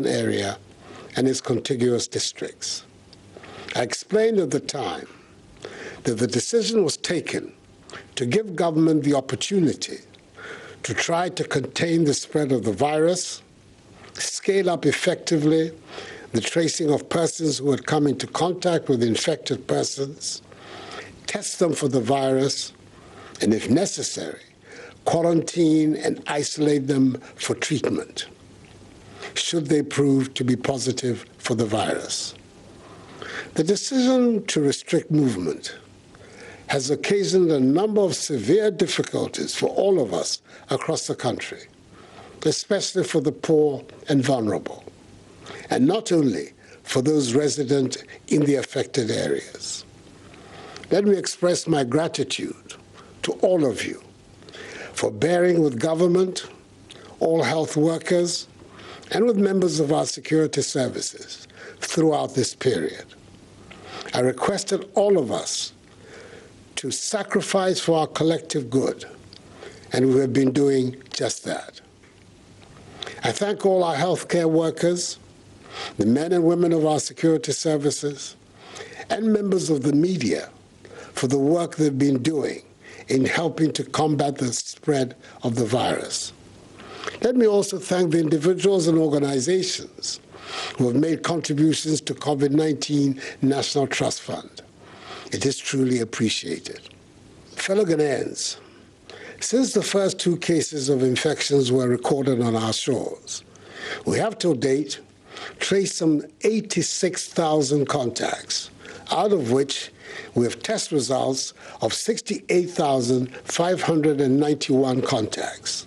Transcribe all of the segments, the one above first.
area and its contiguous districts. I explained at the time that the decision was taken to give government the opportunity to try to contain the spread of the virus, scale up effectively the tracing of persons who had come into contact with infected persons, test them for the virus, and if necessary, quarantine and isolate them for treatment, should they prove to be positive for the virus. The decision to restrict movement has occasioned a number of severe difficulties for all of us across the country, especially for the poor and vulnerable, and not only for those resident in the affected areas. Let me express my gratitude to all of you for bearing with government, all health workers, and with members of our security services throughout this period. I requested all of us to sacrifice for our collective good, and we have been doing just that. I thank all our healthcare workers, the men and women of our security services, and members of the media for the work they've been doing in helping to combat the spread of the virus. Let me also thank the individuals and organizations who have made contributions to COVID-19 National Trust Fund. It is truly appreciated. Fellow Ghanaians, since the first 2 cases of infections were recorded on our shores, we have to date traced some 86,000 contacts, out of which we have test results of 68,591 contacts.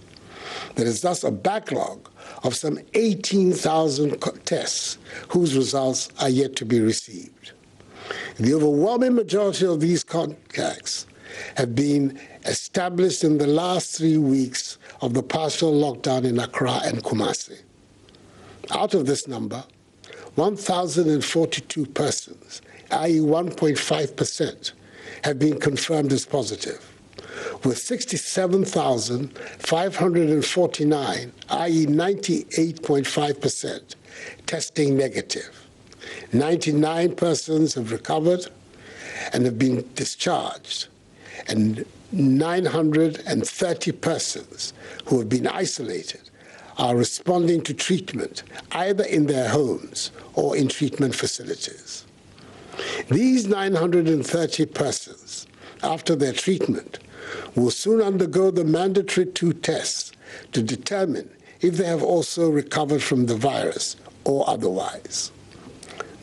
There is thus a backlog of some 18,000 tests whose results are yet to be received. The overwhelming majority of these contacts have been established in the last 3 weeks of the partial lockdown in Accra and Kumasi. Out of this number, 1,042 persons, i.e. 1.5%, have been confirmed as positive, with 67,549, i.e. 98.5%, testing negative. 99 persons have recovered and have been discharged, and 930 persons who have been isolated are responding to treatment either in their homes or in treatment facilities. These 930 persons, after their treatment, will soon undergo the mandatory 2 tests to determine if they have also recovered from the virus or otherwise.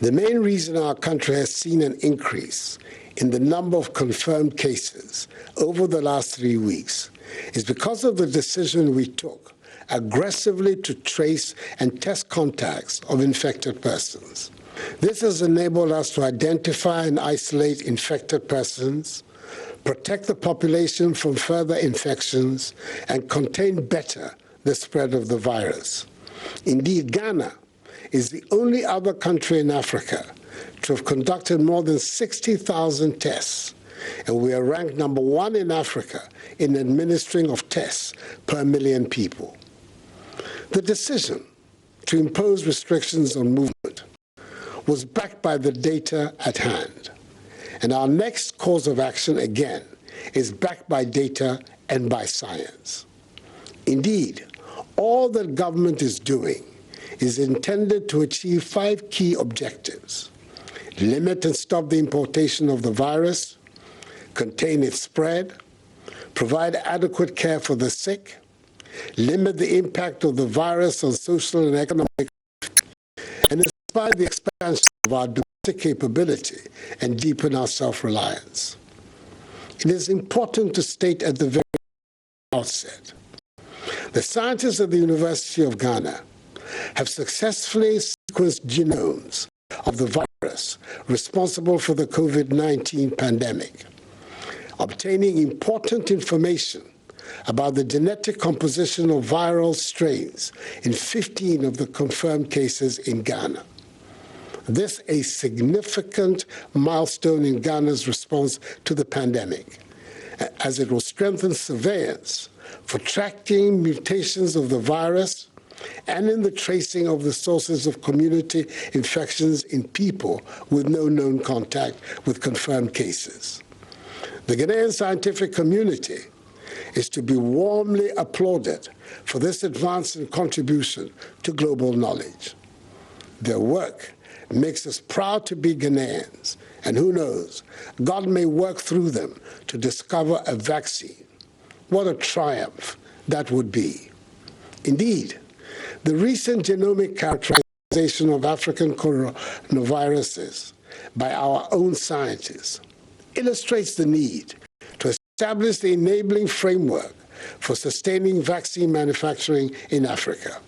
The main reason our country has seen an increase in the number of confirmed cases over the last 3 weeks is because of the decision we took aggressively to trace and test contacts of infected persons. This has enabled us to identify and isolate infected persons, protect the population from further infections, and contain better the spread of the virus. Indeed, Ghana is the only other country in Africa to have conducted more than 60,000 tests, and we are ranked number 1 in Africa in administering of tests per million people. The decision to impose restrictions on movement was backed by the data at hand, and our next course of action, again, is backed by data and by science. Indeed, all that government is doing is intended to achieve 5 key objectives: limit and stop the importation of the virus, contain its spread, provide adequate care for the sick, limit the impact of the virus on social and economic life, and inspire the expansion of our domestic capability and deepen our self-reliance. It is important to state at the very outset, the scientists at the University of Ghana have successfully sequenced genomes of the virus responsible for the COVID-19 pandemic, obtaining important information about the genetic composition of viral strains in 15 of the confirmed cases in Ghana. This is a significant milestone in Ghana's response to the pandemic, as it will strengthen surveillance for tracking mutations of the virus and in the tracing of the sources of community infections in people with no known contact with confirmed cases. The Ghanaian scientific community is to be warmly applauded for this advance and contribution to global knowledge. Their work makes us proud to be Ghanaians, and who knows, God may work through them to discover a vaccine. What a triumph that would be. Indeed, the recent genomic characterization of African coronaviruses by our own scientists illustrates the need to establish the enabling framework for sustaining vaccine manufacturing in Africa.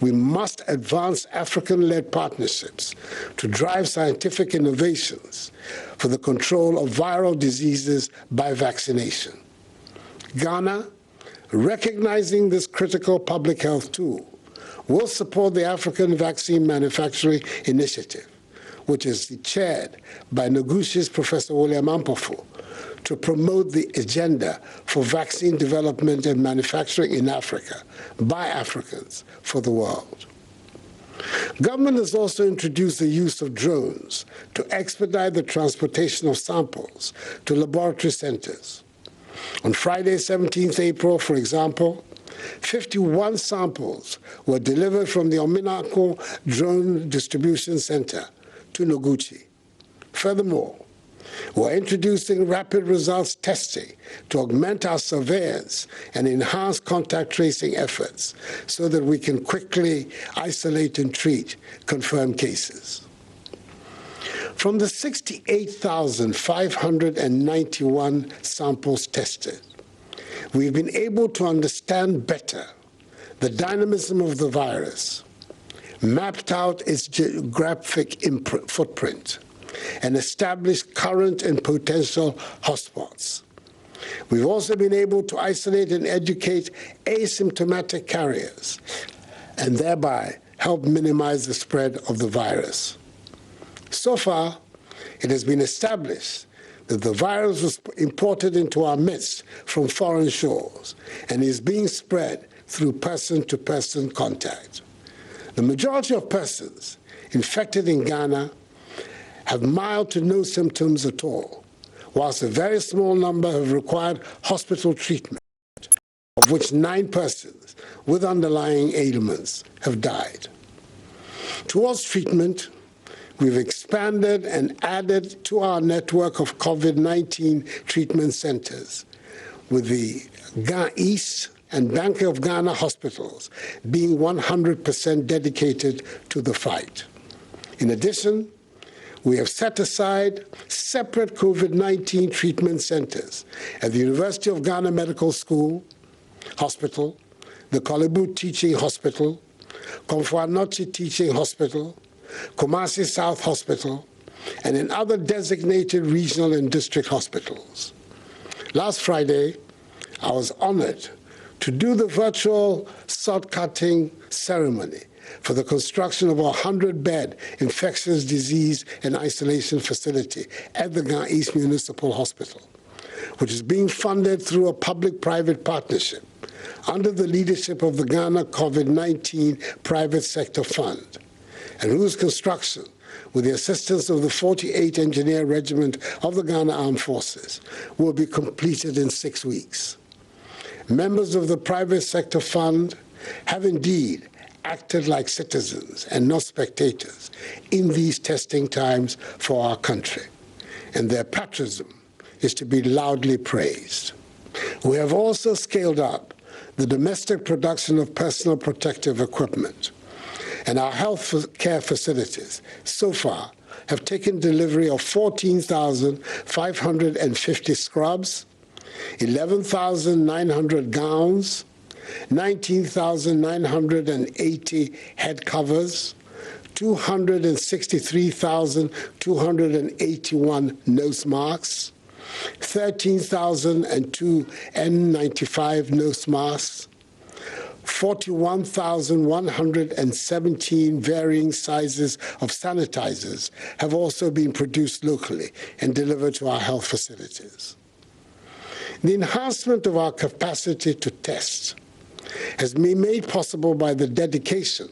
We must advance African-led partnerships to drive scientific innovations for the control of viral diseases by vaccination. Ghana, recognizing this critical public health tool, will support the African Vaccine Manufacturing Initiative, which is chaired by Noguchi's Professor William Ampofo, to promote the agenda for vaccine development and manufacturing in Africa by Africans for the world. Government has also introduced the use of drones to expedite the transportation of samples to laboratory centers. On Friday, 17th April, for example, 51 samples were delivered from the Ominako Drone Distribution Center to Noguchi. Furthermore, we're introducing rapid results testing to augment our surveillance and enhance contact tracing efforts so that we can quickly isolate and treat confirmed cases. From the 68,591 samples tested, we've been able to understand better the dynamism of the virus, mapped out its geographic footprint, and established current and potential hotspots. We've also been able to isolate and educate asymptomatic carriers and thereby help minimize the spread of the virus. So far, it has been established that the virus was imported into our midst from foreign shores and is being spread through person-to-person contact. The majority of persons infected in Ghana have mild to no symptoms at all, whilst a very small number have required hospital treatment, of which 9 persons with underlying ailments have died. Towards treatment, we've expanded and added to our network of COVID-19 treatment centers, with the Ghana East and Bank of Ghana hospitals being 100% dedicated to the fight. In addition, we have set aside separate COVID-19 treatment centers at the University of Ghana Medical School, Hospital, the Kolebu Teaching Hospital, Akufo-Addo Teaching Hospital, Kumasi South Hospital, and in other designated regional and district hospitals. Last Friday, I was honored to do the virtual sod-cutting ceremony for the construction of a 100-bed infectious disease and isolation facility at the Ghana East Municipal Hospital, which is being funded through a public-private partnership under the leadership of the Ghana COVID-19 Private Sector Fund, and whose construction, with the assistance of the 48th Engineer Regiment of the Ghana Armed Forces, will be completed in 6 weeks. Members of the Private Sector Fund have indeed acted like citizens and not spectators in these testing times for our country, and their patriotism is to be loudly praised. We have also scaled up the domestic production of personal protective equipment, and our health care facilities so far have taken delivery of 14,550 scrubs, 11,900 gowns, 19,980 head covers, 263,281 nose masks, 13,002 N95 nose masks, 41,117 varying sizes of sanitizers have also been produced locally and delivered to our health facilities. The enhancement of our capacity to test has been made possible by the dedication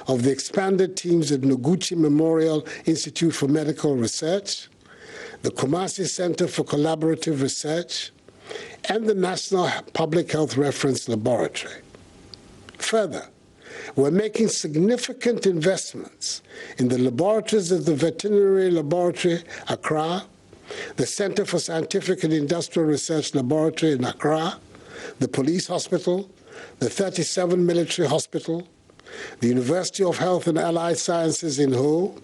of the expanded teams at Noguchi Memorial Institute for Medical Research, the Kumasi Center for Collaborative Research, and the National Public Health Reference Laboratory. Further, we're making significant investments in the laboratories of the Veterinary Laboratory, Accra, the Center for Scientific and Industrial Research Laboratory in Accra, the Police Hospital, the 37 Military Hospital, the University of Health and Allied Sciences in Ho,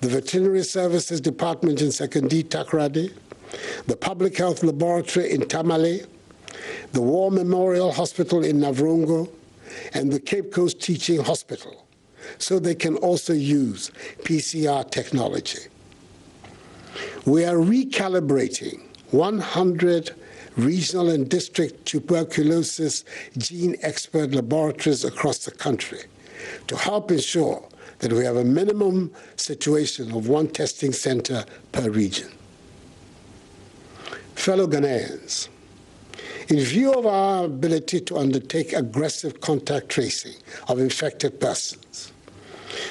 the Veterinary Services Department in Sekondi Takoradi, the Public Health Laboratory in Tamale, the War Memorial Hospital in Navrongo, and the Cape Coast Teaching Hospital, so they can also use PCR technology. We are recalibrating 100 regional and district tuberculosis gene expert laboratories across the country to help ensure that we have a minimum situation of one testing center per region. Fellow Ghanaians, in view of our ability to undertake aggressive contact tracing of infected persons,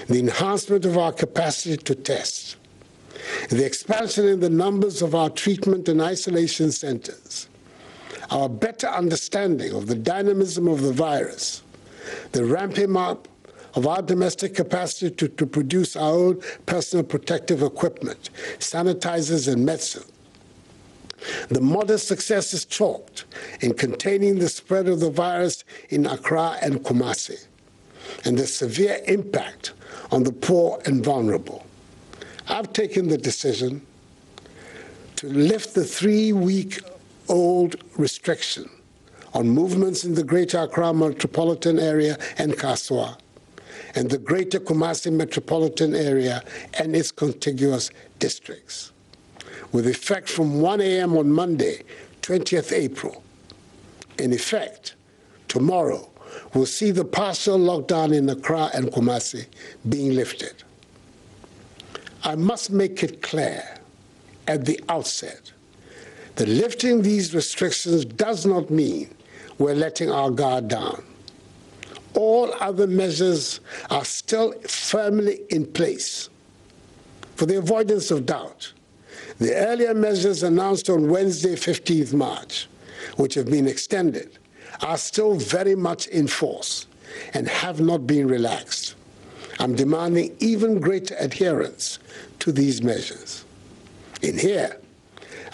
the enhancement of our capacity to test, the expansion in the numbers of our treatment and isolation centers, our better understanding of the dynamism of the virus, the ramping up of our domestic capacity to produce our own personal protective equipment, sanitizers, and medicine, the modest successes chalked in containing the spread of the virus in Accra and Kumasi, and the severe impact on the poor and vulnerable, I've taken the decision to lift the 3-week-old restriction on movements in the Greater Accra metropolitan area and Kaswa, and the Greater Kumasi metropolitan area and its contiguous districts, with effect from 1 a.m. on Monday, 20th April. In effect, tomorrow, we'll see the partial lockdown in Accra and Kumasi being lifted. I must make it clear at the outset that lifting these restrictions does not mean we're letting our guard down. All other measures are still firmly in place. For the avoidance of doubt, the earlier measures announced on Wednesday, 15th March, which have been extended, are still very much in force and have not been relaxed. I'm demanding even greater adherence to these measures. In here,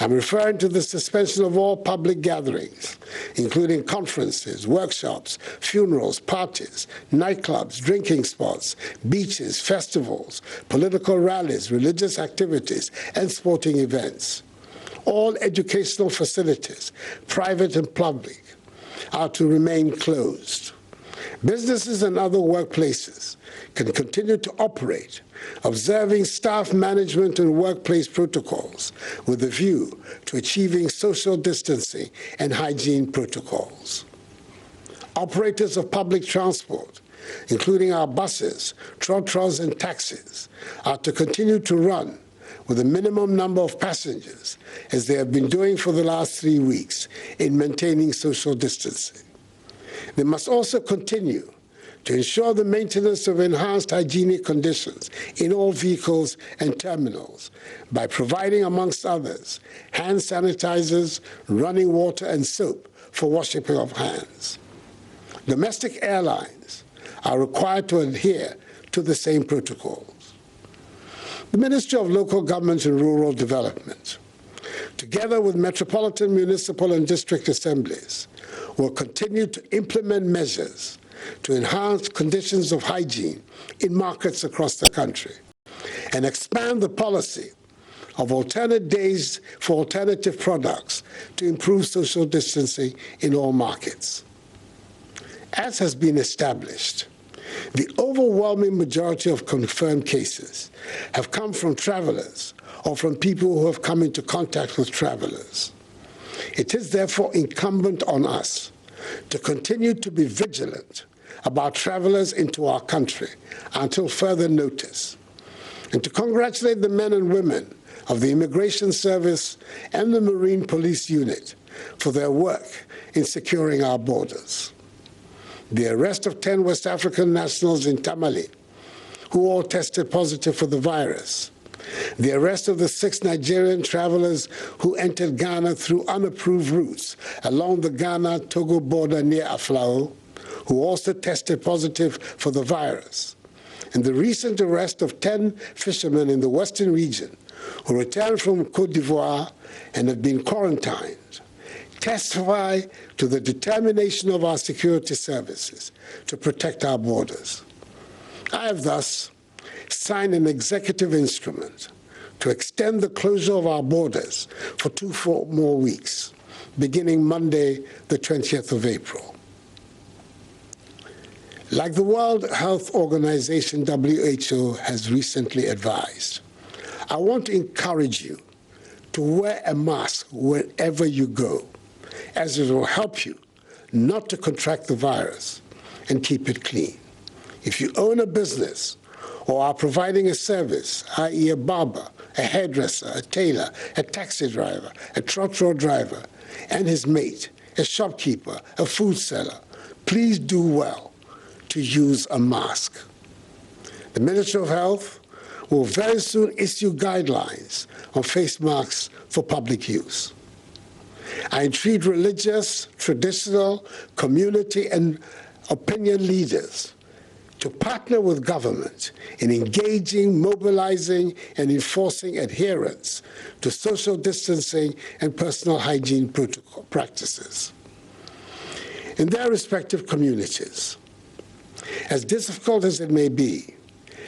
I'm referring to the suspension of all public gatherings, including conferences, workshops, funerals, parties, nightclubs, drinking spots, beaches, festivals, political rallies, religious activities, and sporting events. All educational facilities, private and public, are to remain closed. Businesses and other workplaces can continue to operate, observing staff management and workplace protocols with a view to achieving social distancing and hygiene protocols. Operators of public transport, including our buses, trotros, and taxis, are to continue to run with a minimum number of passengers, as they have been doing for the last 3 weeks in maintaining social distancing. They must also continue to ensure the maintenance of enhanced hygienic conditions in all vehicles and terminals by providing, amongst others, hand sanitizers, running water, and soap for washing of hands. Domestic airlines are required to adhere to the same protocols. The Ministry of Local Government and Rural Development, together with metropolitan, municipal, and district assemblies, will continue to implement measures to enhance conditions of hygiene in markets across the country and expand the policy of alternate days for alternative products to improve social distancing in all markets. As has been established, the overwhelming majority of confirmed cases have come from travelers or from people who have come into contact with travelers. It is therefore incumbent on us to continue to be vigilant about travelers into our country until further notice, and to congratulate the men and women of the Immigration Service and the Marine Police Unit for their work in securing our borders. the arrest of 10 West African nationals in Tamale, who all tested positive for the virus, the arrest of the 6 Nigerian travelers who entered Ghana through unapproved routes along the Ghana-Togo border near Aflao, who also tested positive for the virus, and the recent arrest of 10 fishermen in the western region who returned from Côte d'Ivoire and have been quarantined, testify to the determination of our security services to protect our borders. I have thus signed an executive instrument to extend the closure of our borders for 2 more weeks, beginning Monday, the 20th of April. Like the World Health Organization, WHO, has recently advised, I want to encourage you to wear a mask wherever you go, as it will help you not to contract the virus and keep it clean. If you own a business or are providing a service, i.e. a barber, a hairdresser, a tailor, a taxi driver, a trotro driver, and his mate, a shopkeeper, a food seller, please do well to use a mask. The Ministry of Health will very soon issue guidelines on face masks for public use. I entreat religious, traditional, community, and opinion leaders to partner with government in engaging, mobilizing, and enforcing adherence to social distancing and personal hygiene protocol practices in their respective communities. As difficult as it may be,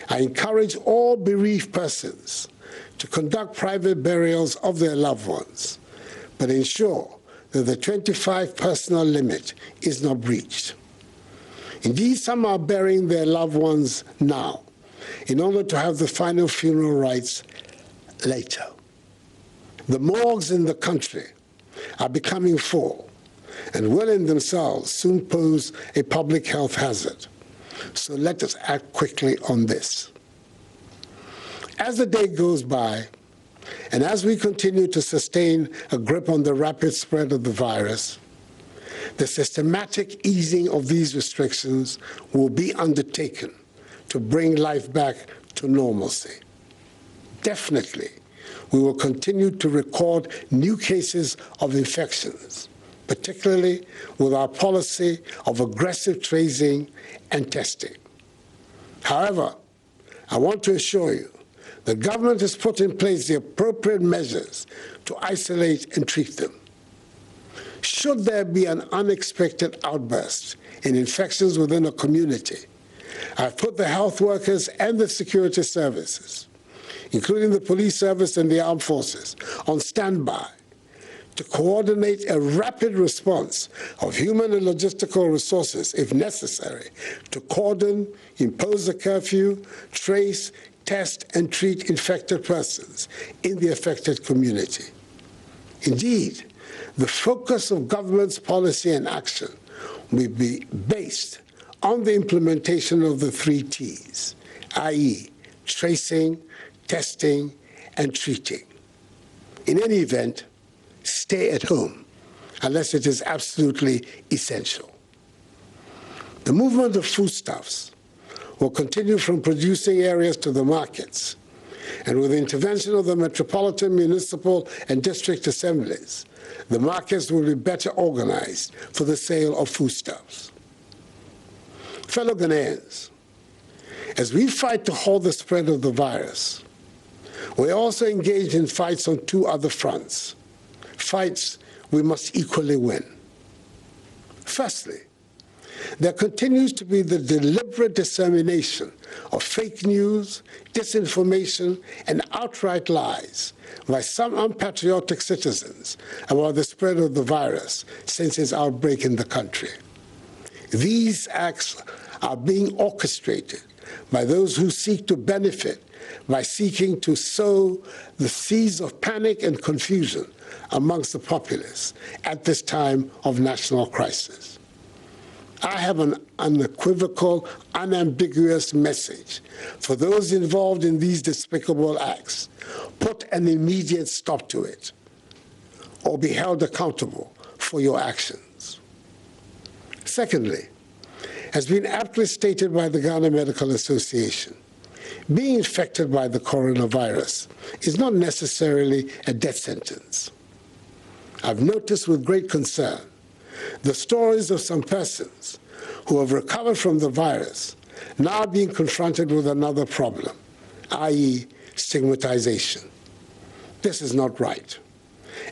I encourage all bereaved persons to conduct private burials of their loved ones, but ensure that the 25 personal limit is not breached. Indeed, some are burying their loved ones now in order to have the final funeral rites later. The morgues in the country are becoming full and will in themselves soon pose a public health hazard. So let us act quickly on this. As the day goes by, and as we continue to sustain a grip on the rapid spread of the virus, the systematic easing of these restrictions will be undertaken to bring life back to normalcy. Definitely, we will continue to record new cases of infections, particularly with our policy of aggressive tracing and testing. However, I want to assure you the government has put in place the appropriate measures to isolate and treat them. Should there be an unexpected outburst in infections within a community, I've put the health workers and the security services, including the police service and the armed forces, on standby to coordinate a rapid response of human and logistical resources, if necessary, to cordon, impose a curfew, trace, test, and treat infected persons in the affected community. Indeed, the focus of government's policy and action will be based on the implementation of the 3 T's, i.e., tracing, testing, and treating. In any event, stay at home unless it is absolutely essential. The movement of foodstuffs will continue from producing areas to the markets, and with the intervention of the metropolitan, municipal, and district assemblies, the markets will be better organized for the sale of foodstuffs. Fellow Ghanaians, as we fight to halt the spread of the virus, we also engage in fights on 2 other fronts, fights we must equally win. Firstly, there continues to be the deliberate dissemination of fake news, disinformation, and outright lies by some unpatriotic citizens about the spread of the virus since its outbreak in the country. These acts are being orchestrated by those who seek to benefit by seeking to sow the seeds of panic and confusion amongst the populace at this time of national crisis. I have an unequivocal, unambiguous message for those involved in these despicable acts. Put an immediate stop to it, or be held accountable for your actions. Secondly, has been aptly stated by the Ghana Medical Association, being infected by the coronavirus is not necessarily a death sentence. I've noticed with great concern the stories of some persons who have recovered from the virus now being confronted with another problem, i.e. stigmatization. This is not right,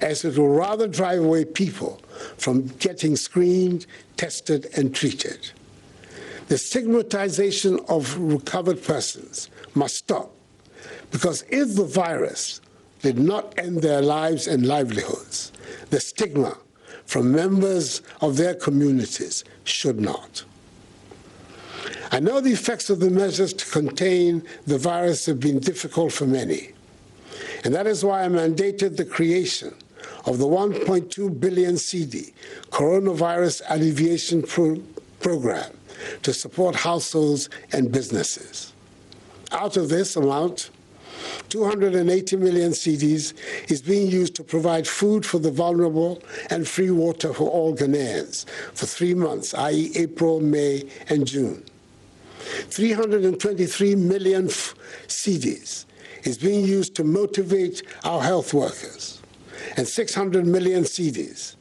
as it will rather drive away people from getting screened, tested, and treated. The stigmatization of recovered persons must stop, because if the virus did not end their lives and livelihoods, the stigma from members of their communities should not. I know the effects of the measures to contain the virus have been difficult for many, and that is why I mandated the creation of the 1.2 billion cedi coronavirus alleviation program to support households and businesses. Out of this amount, 280 million cedis is being used to provide food for the vulnerable and free water for all Ghanaians for 3 months, i.e. April, May, and June. 323 million cedis is being used to motivate our health workers, and 600 million cedis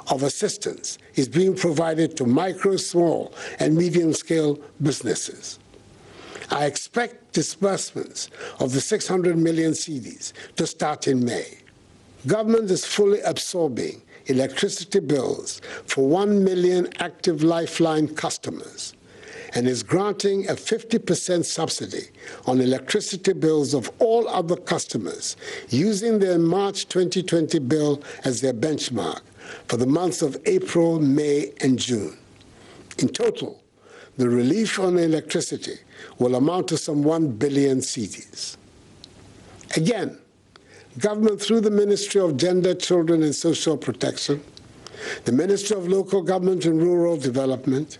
of assistance is being provided to micro, small, and medium-scale businesses. I expect disbursements of the 600 million cedis to start in May. Government is fully absorbing electricity bills for 1 million active Lifeline customers and is granting a 50% subsidy on electricity bills of all other customers using their March 2020 bill as their benchmark for the months of April, May, and June. In total, the relief on electricity will amount to some 1 billion cedis. Again, government through the Ministry of Gender, Children and Social Protection, the Ministry of Local Government and Rural Development,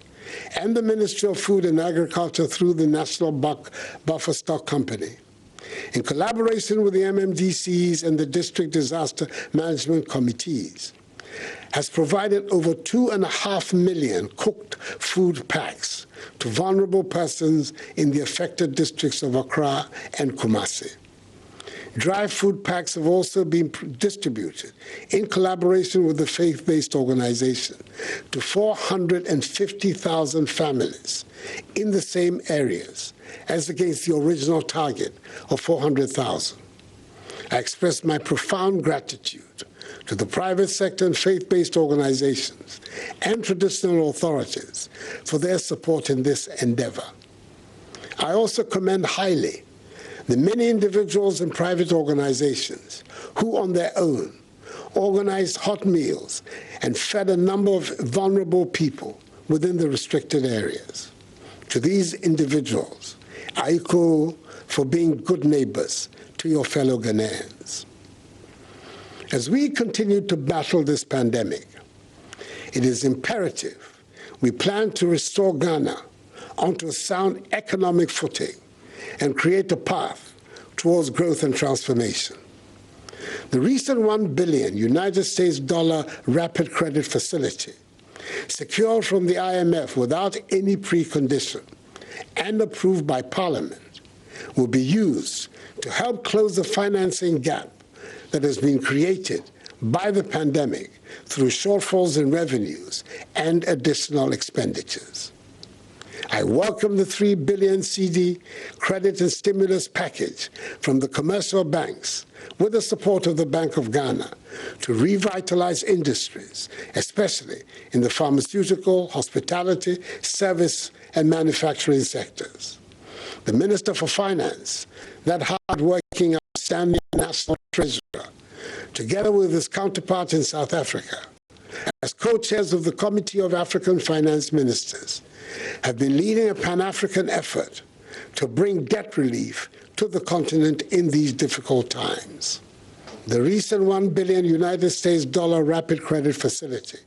and the Ministry of Food and Agriculture through the National Buffer Stock Company, in collaboration with the MMDCs and the District Disaster Management Committees, has provided over 2.5 million cooked food packs to vulnerable persons in the affected districts of Accra and Kumasi. Dry food packs have also been distributed in collaboration with the faith-based organization to 450,000 families in the same areas as against the original target of 400,000. I express my profound gratitude to the private sector and faith-based organizations and traditional authorities for their support in this endeavor. I also commend highly the many individuals and private organizations who on their own organized hot meals and fed a number of vulnerable people within the restricted areas. To these individuals, I call for being good neighbors to your fellow Ghanaians. As we continue to battle this pandemic, it is imperative we plan to restore Ghana onto a sound economic footing and create a path towards growth and transformation. The recent $1 billion United States dollar rapid credit facility, secured from the IMF without any precondition and approved by Parliament, will be used to help close the financing gap that has been created by the pandemic through shortfalls in revenues and additional expenditures. I welcome the 3 billion cedi credit and stimulus package from the commercial banks with the support of the Bank of Ghana to revitalize industries, especially in the pharmaceutical, hospitality, service, and manufacturing sectors. The Minister for Finance, that hard-working, outstanding national treasurer, together with his counterpart in South Africa, as co-chairs of the Committee of African Finance Ministers, have been leading a Pan-African effort to bring debt relief to the continent in these difficult times. The recent $1 billion United States dollar rapid credit facility,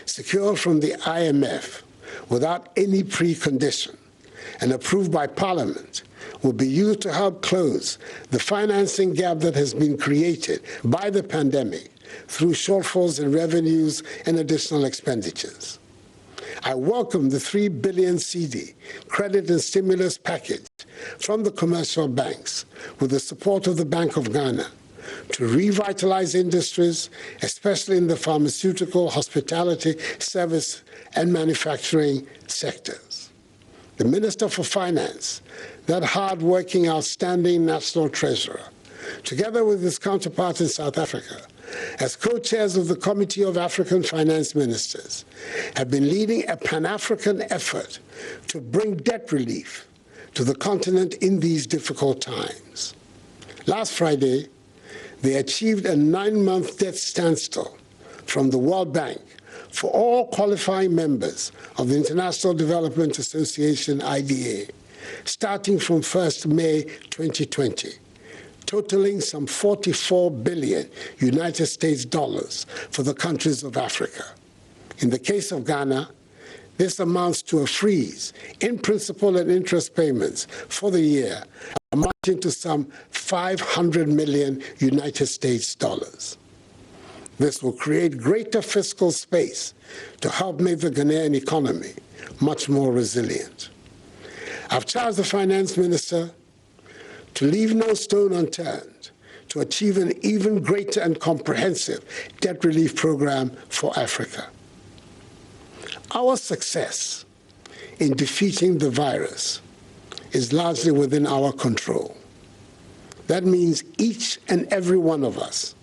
secured from the IMF without any precondition and approved by Parliament, will be used to help close the financing gap that has been created by the pandemic through shortfalls in revenues and additional expenditures. I welcome the 3 billion CD credit and stimulus package from the commercial banks with the support of the Bank of Ghana to revitalize industries, especially in the pharmaceutical, hospitality, service, and manufacturing sectors. The Minister for Finance, that hard-working, outstanding national treasurer, together with his counterpart in South Africa, as co-chairs of the Committee of African Finance Ministers, have been leading a Pan-African effort to bring debt relief to the continent in these difficult times. Last Friday, they achieved a 9-month debt standstill from the World Bank for all qualifying members of the International Development Association, IDA, starting from 1st May 2020. Totaling some 44 billion United States dollars for the countries of Africa. In the case of Ghana, this amounts to a freeze in principal and interest payments for the year, amounting to some 500 million United States dollars. This will create greater fiscal space to help make the Ghanaian economy much more resilient. I've charged the finance minister to leave no stone unturned to achieve an even greater and comprehensive debt relief program for Africa. Our success in defeating the virus is largely within our control. That means each and every one of us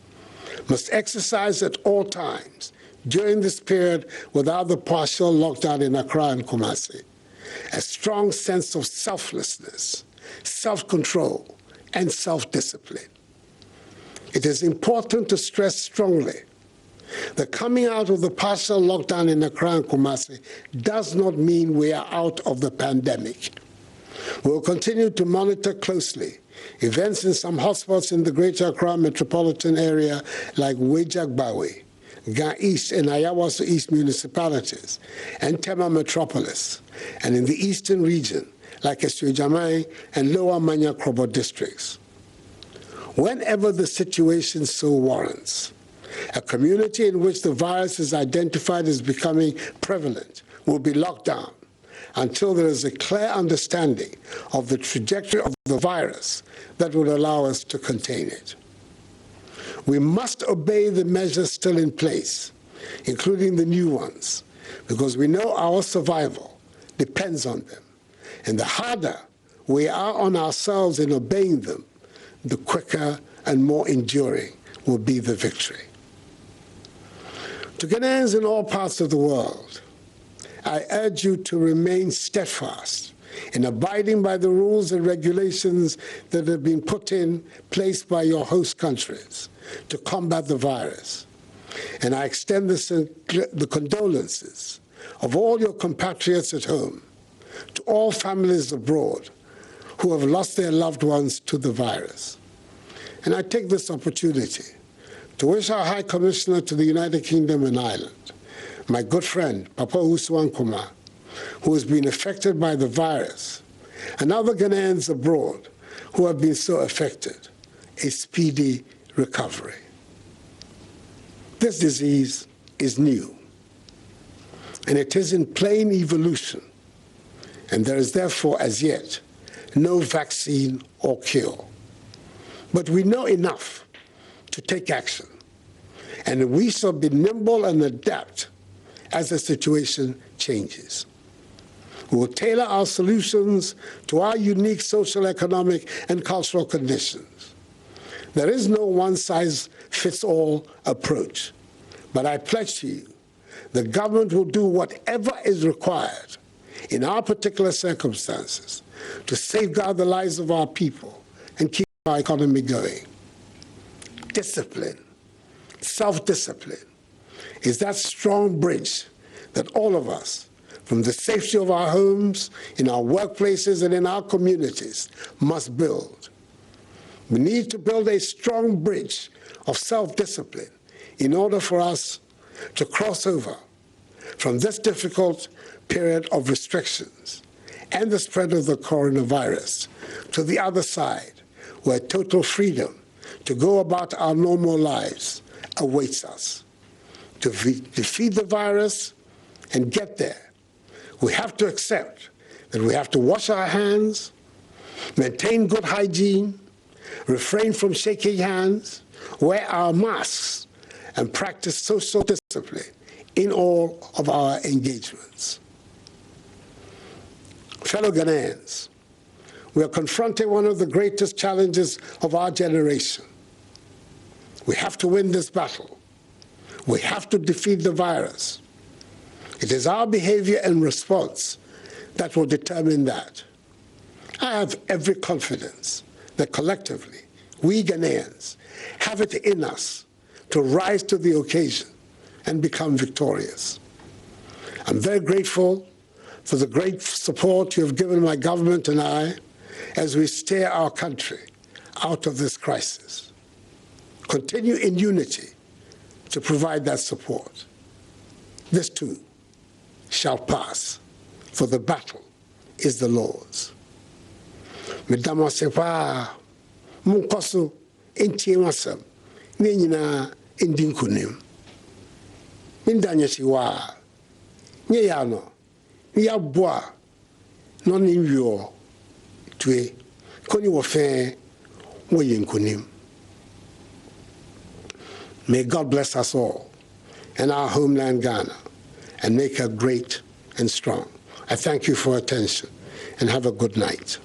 must exercise at all times during this period without the partial lockdown in Accra and Kumasi a strong sense of selflessness, self-control, and self-discipline. It is important to stress strongly that coming out of the partial lockdown in Accra and Kumasi does not mean we are out of the pandemic. We will continue to monitor closely events in some hotspots in the Greater Accra metropolitan area like Wejagbawe, Ga East and Ayawaso East municipalities, and Tema metropolis, and in the eastern region like Eswejamai and Lower Manya Krobo districts. Whenever the situation so warrants, a community in which the virus is identified as becoming prevalent will be locked down until there is a clear understanding of the trajectory of the virus that would allow us to contain it. We must obey the measures still in place, including the new ones, because we know our survival depends on them. And the harder we are on ourselves in obeying them, the quicker and more enduring will be the victory. To Ghanaians in all parts of the world, I urge you to remain steadfast in abiding by the rules and regulations that have been put in place by your host countries to combat the virus. And I extend the condolences of all your compatriots at home to all families abroad who have lost their loved ones to the virus. And I take this opportunity to wish our High Commissioner to the United Kingdom and Ireland, my good friend, Papa Usuankuma, who has been affected by the virus, and other Ghanaians abroad who have been so affected, a speedy recovery. This disease is new, and it is in plain evolution, and there is therefore as yet no vaccine or cure. But we know enough to take action, and we shall be nimble and adapt as the situation changes. We will tailor our solutions to our unique social, economic, and cultural conditions. There is no one-size-fits-all approach, but I pledge to you the government will do whatever is required in our particular circumstances to safeguard the lives of our people and keep our economy going. Discipline, self-discipline, is that strong bridge that all of us, from the safety of our homes, in our workplaces, and in our communities, must build. We need to build a strong bridge of self-discipline in order for us to cross over from this difficult period of restrictions and the spread of the coronavirus to the other side, where total freedom to go about our normal lives awaits us. To defeat the virus and get there, We have to accept that we have to wash our hands, maintain good hygiene, refrain from shaking hands, wear our masks, and practice social discipline in all of our engagements. Fellow Ghanaians, we are confronting one of the greatest challenges of our generation. We have to win this battle. We have to defeat the virus. It is our behavior and response that will determine that. I have every confidence that collectively, we Ghanaians have it in us to rise to the occasion and become victorious. I'm very grateful for the great support you have given my government and I as we steer our country out of this crisis. Continue in unity to provide that support. This too shall pass, for the battle is the Lord's. Medama sepa munkoso entie wasam ne nyina endi nkonim. Mindanya siwa nye ya no ya boa no ni wio tue koni wo fe wo yenkonim. May God bless us all and our homeland Ghana and make her great and strong. I thank you for your attention and have a good night.